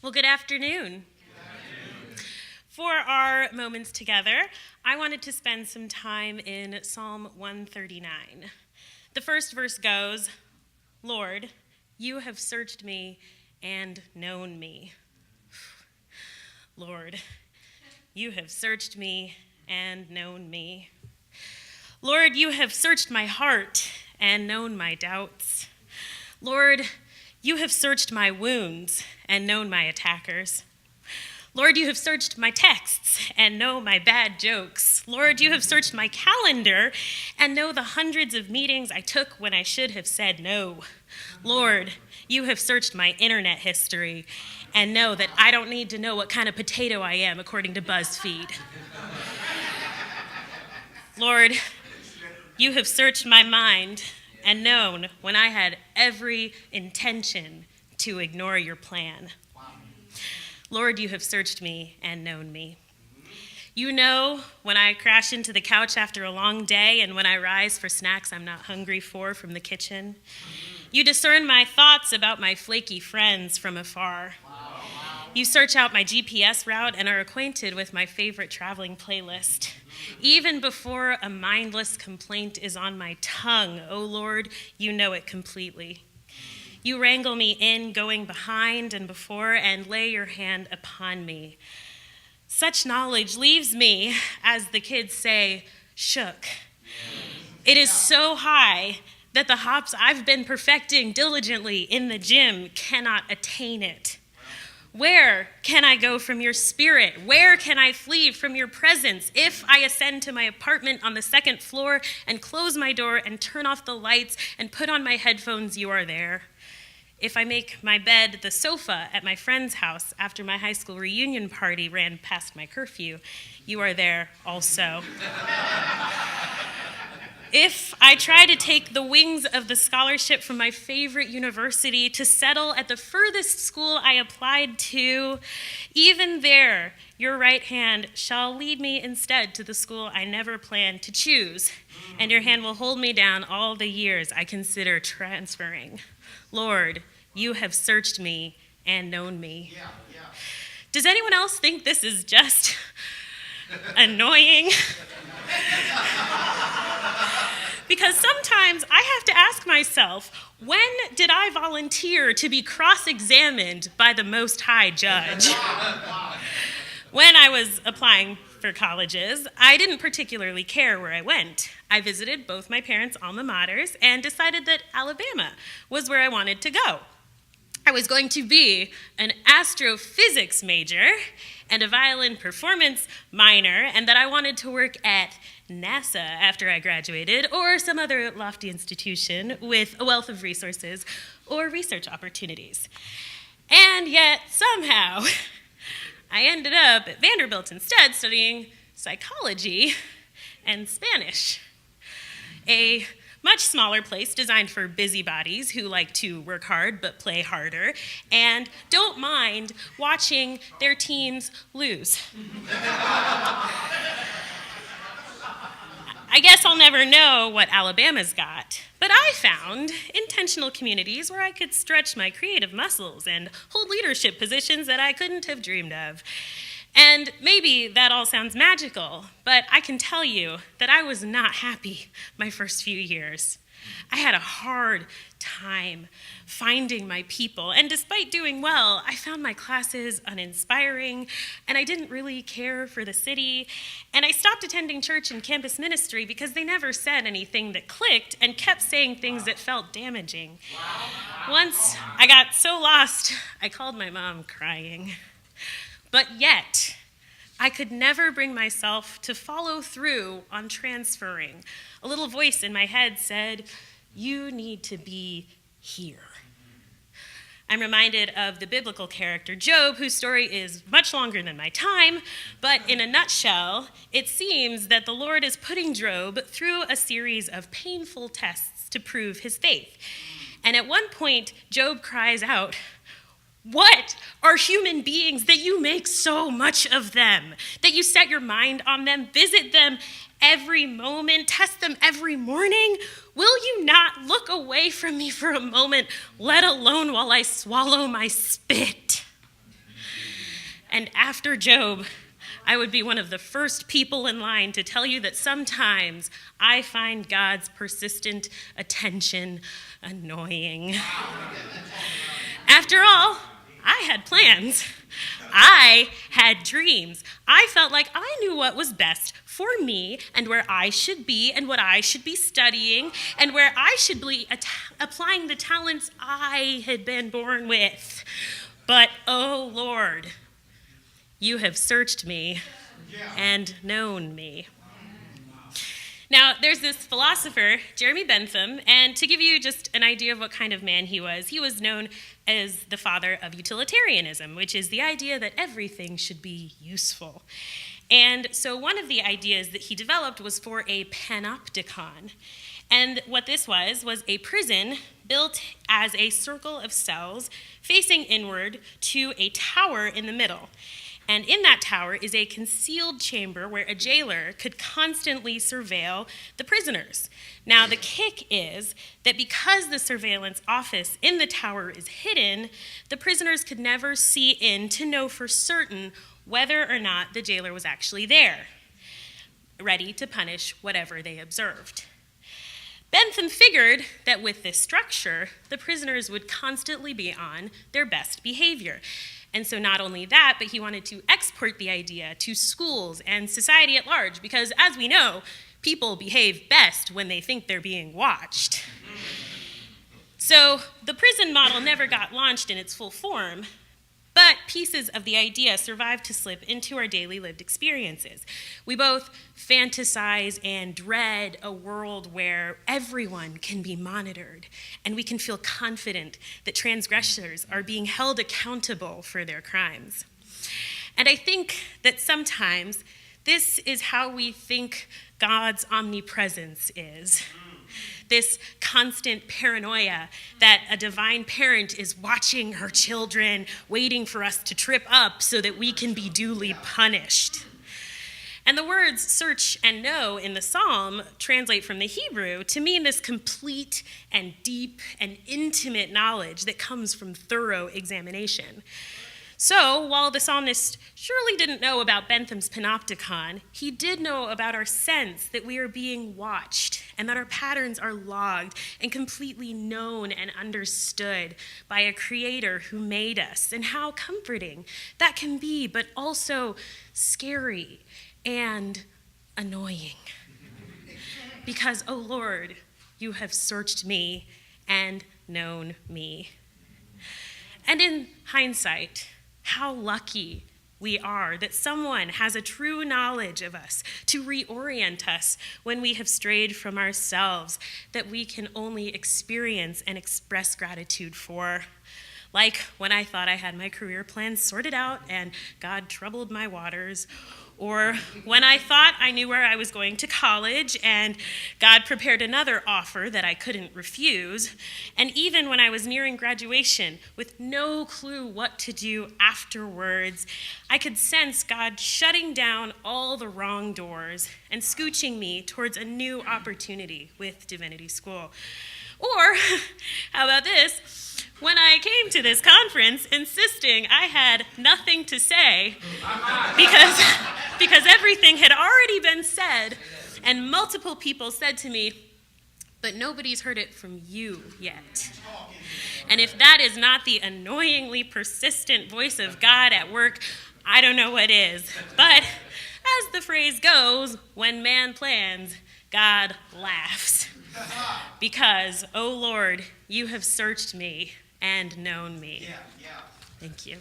Well, good afternoon. For our moments together, I wanted to spend some time in Psalm 139. The first verse goes, "Lord, you have searched me and known me." Lord, you have searched me and known me. Lord, you have searched my heart and known my doubts. Lord, you have searched my wounds and known my attackers. Lord, you have searched my texts and know my bad jokes. Lord, you have searched my calendar and know the hundreds of meetings I took when I should have said no. Lord, you have searched my internet history and know that I don't need to know what kind of potato I am according to BuzzFeed. Lord, you have searched my mind and known when I had every intention to ignore your plan. Lord, you have searched me and known me. You know when I crash into the couch after a long day and when I rise for snacks I'm not hungry for from the kitchen. You discern my thoughts about my flaky friends from afar. You search out my GPS route and are acquainted with my favorite traveling playlist. Even before a mindless complaint is on my tongue, oh Lord, you know it completely. You wrangle me in, going behind and before, and lay your hand upon me. Such knowledge leaves me, as the kids say, shook. It is so high that the hops I've been perfecting diligently in the gym cannot attain it. Where can I go from your spirit? Where can I flee from your presence? If I ascend to my apartment on the second floor and close my door and turn off the lights and put on my headphones, you are there. If I make my bed the sofa at my friend's house after my high school reunion party ran past my curfew, you are there also. If I try to take the wings of the scholarship from my favorite university to settle at the furthest school I applied to, even there, your right hand shall lead me instead to the school I never planned to choose, and your hand will hold me down all the years I consider transferring. Lord, you have searched me and known me. Does anyone else think this is just annoying? Because sometimes I have to ask myself, when did I volunteer to be cross-examined by the Most High Judge? When I was applying for colleges, I didn't particularly care where I went. I visited both my parents' alma maters and decided that Alabama was where I wanted to go. I was going to be an astrophysics major and a violin performance minor, and that I wanted to work at NASA after I graduated, or some other lofty institution with a wealth of resources or research opportunities. And yet, somehow, I ended up at Vanderbilt instead studying psychology and Spanish, a much smaller place designed for busybodies who like to work hard but play harder and don't mind watching their teams lose. I guess I'll never know what Alabama's got, but I found intentional communities where I could stretch my creative muscles and hold leadership positions that I couldn't have dreamed of. And maybe that all sounds magical, but I can tell you that I was not happy my first few years. I had a hard time finding my people, and despite doing well, I found my classes uninspiring, and I didn't really care for the city, and I stopped attending church and campus ministry because they never said anything that clicked and kept saying things that felt damaging. Once I got so lost, I called my mom crying. But yet, I could never bring myself to follow through on transferring. A little voice in my head said, "You need to be here." I'm reminded of the biblical character Job, whose story is much longer than my time, but in a nutshell, it seems that the Lord is putting Job through a series of painful tests to prove his faith. And at one point, Job cries out, "What are human beings that you make so much of them, that you set your mind on them, visit them every moment, test them every morning? Will you not look away from me for a moment, let alone while I swallow my spit?" And after Job, I would be one of the first people in line to tell you that sometimes I find God's persistent attention annoying. After all, I had plans. I had dreams. I felt like I knew what was best for me and where I should be and what I should be studying and where I should be applying the talents I had been born with. But, oh Lord, you have searched me and known me. Now, there's this philosopher, Jeremy Bentham, and to give you just an idea of what kind of man he was known as the father of utilitarianism, which is the idea that everything should be useful. And so one of the ideas that he developed was for a panopticon. And what this was a prison built as a circle of cells facing inward to a tower in the middle. And in that tower is a concealed chamber where a jailer could constantly surveil the prisoners. Now, the kick is that because the surveillance office in the tower is hidden, the prisoners could never see in to know for certain whether or not the jailer was actually there, ready to punish whatever they observed. Bentham figured that with this structure, the prisoners would constantly be on their best behavior. And so not only that, but he wanted to export the idea to schools and society at large, because as we know, people behave best when they think they're being watched. So the prison model never got launched in its full form, but pieces of the idea survived to slip into our daily lived experiences. We both fantasize and dread a world where everyone can be monitored, and we can feel confident that transgressors are being held accountable for their crimes. And I think that sometimes this is how we think God's omnipresence is. This constant paranoia that a divine parent is watching her children, waiting for us to trip up so that we can be duly punished. And the words search and know in the psalm translate from the Hebrew to mean this complete and deep and intimate knowledge that comes from thorough examination. So, while the psalmist surely didn't know about Bentham's panopticon, he did know about our sense that we are being watched and that our patterns are logged and completely known and understood by a creator who made us, and how comforting that can be, but also scary and annoying. Because, oh Lord, you have searched me and known me. And in hindsight, how lucky we are that someone has a true knowledge of us to reorient us when we have strayed from ourselves, that we can only experience and express gratitude for. Like when I thought I had my career plans sorted out and God troubled my waters, or when I thought I knew where I was going to college and God prepared another offer that I couldn't refuse, and even when I was nearing graduation with no clue what to do afterwards, I could sense God shutting down all the wrong doors and scooching me towards a new opportunity with Divinity School. Or, how about this? When I came to this conference insisting I had nothing to say because everything had already been said, and multiple people said to me, but nobody's heard it from you yet. And if that is not the annoyingly persistent voice of God at work, I don't know what is. But as the phrase goes, when man plans, God laughs. Because, oh Lord, you have searched me and known me. Thank you.